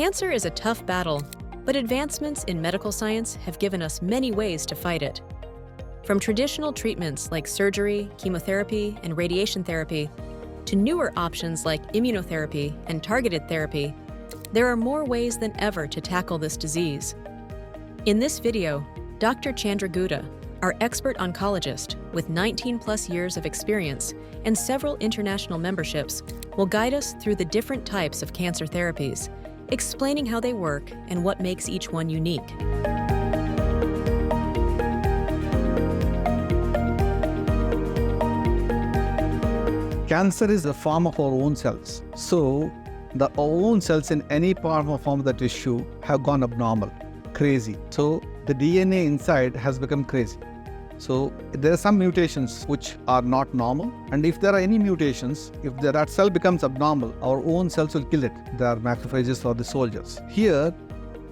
Cancer is a tough battle, but advancements in medical science have given us many ways to fight it. From traditional treatments like surgery, chemotherapy, and radiation therapy, to newer options like immunotherapy and targeted therapy, there are more ways than ever to tackle this disease. In this video, Dr. Chandra Gouda, our expert oncologist with 19+ years of experience and several international memberships, will guide us through the different types of cancer therapies, explaining how they work and what makes each one unique. Cancer is a form of our own cells. So, our own cells in any form of the tissue have gone abnormal, crazy. So, the DNA inside has become crazy. So, there are some mutations which are not normal. And if there are any mutations, if that cell becomes abnormal, our own cells will kill it. They are macrophages or the soldiers. Here,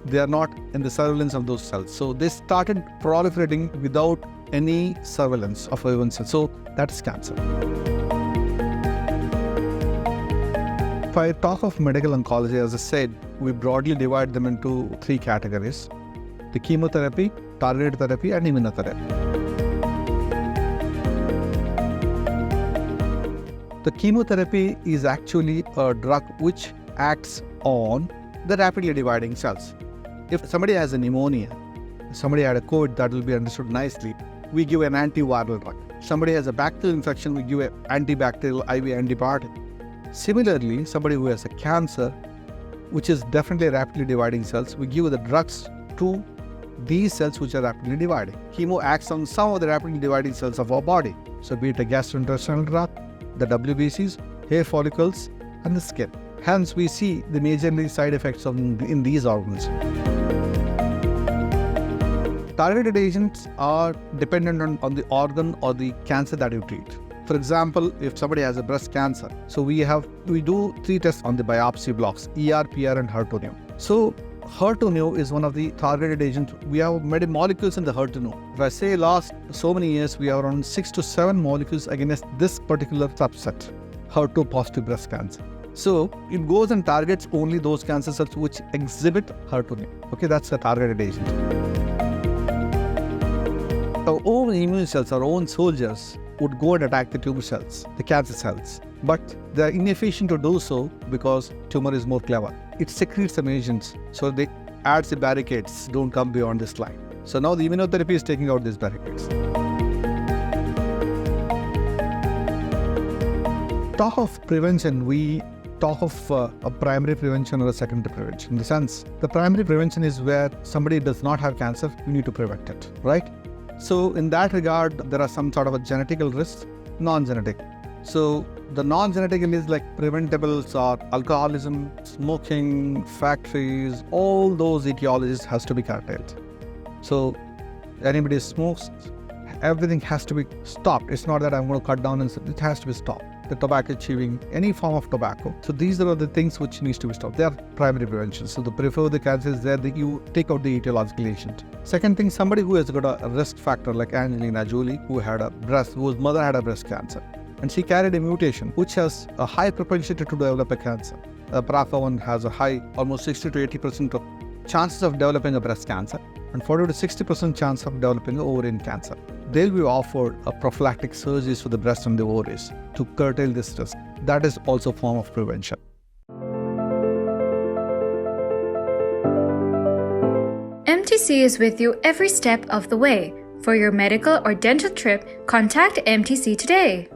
they are not in the surveillance of those cells. So, they started proliferating without any surveillance of our own cells. So, that is cancer. If I talk of medical oncology, as I said, we broadly divide them into 3 categories: the chemotherapy, targeted therapy, and immunotherapy. The chemotherapy is actually a drug which acts on the rapidly dividing cells. If somebody has a pneumonia, somebody had a COVID, that will be understood nicely, we give an antiviral drug. Somebody has a bacterial infection, we give an antibacterial IV antibiotic. Similarly, somebody who has a cancer, which is definitely rapidly dividing cells, we give the drugs to these cells which are rapidly dividing. Chemo acts on some of the rapidly dividing cells of our body. So be it a gastrointestinal tract, the WBCs, hair follicles, and the skin. Hence, we see the majorly side effects in these organs. Targeted agents are dependent on the organ or the cancer that you treat. For example, if somebody has a breast cancer, so we do 3 tests on the biopsy blocks: ER, PR, and HER2/neu. So HER2/neu is one of the targeted agents. We have made molecules in the HER2/neu. If I say last so many years, we have around 6 to 7 molecules against this particular subset, HER2 positive breast cancer. So it goes and targets only those cancer cells which exhibit HER2/neu. Okay, that's a targeted agent. Our own immune cells, our own soldiers, would go and attack the tumor cells, the cancer cells. But they are inefficient to do so because tumor is more clever. It secretes some agents, so they add the barricades, don't come beyond this line. So now the immunotherapy is taking out these barricades. Talk of prevention, we talk of a primary prevention or a secondary prevention. In the sense, the primary prevention is where somebody does not have cancer, you need to prevent it, right? So in that regard, there are some sort of a genetical risk, non-genetic. So the non-genetical is like preventables are alcoholism, smoking, factories, all those etiologies has to be curtailed. So anybody smokes, everything has to be stopped. It's not that I'm going to cut down, and it has to be stopped. The tobacco chewing, any form of tobacco. So these are the things which needs to be stopped. They are primary prevention. So before the cancer is there, you take out the etiological agent. Second thing, somebody who has got a risk factor like Angelina Jolie, whose mother had a breast cancer, and she carried a mutation which has a high propensity to develop a cancer. BRCA1 has a high, almost 60 to 80% of chances of developing a breast cancer, and 40 to 60% chance of developing an ovarian cancer. They'll be offered a prophylactic surgeries for the breast and the ovaries to curtail this risk. That is also a form of prevention. MTC is with you every step of the way. For your medical or dental trip, contact MTC today.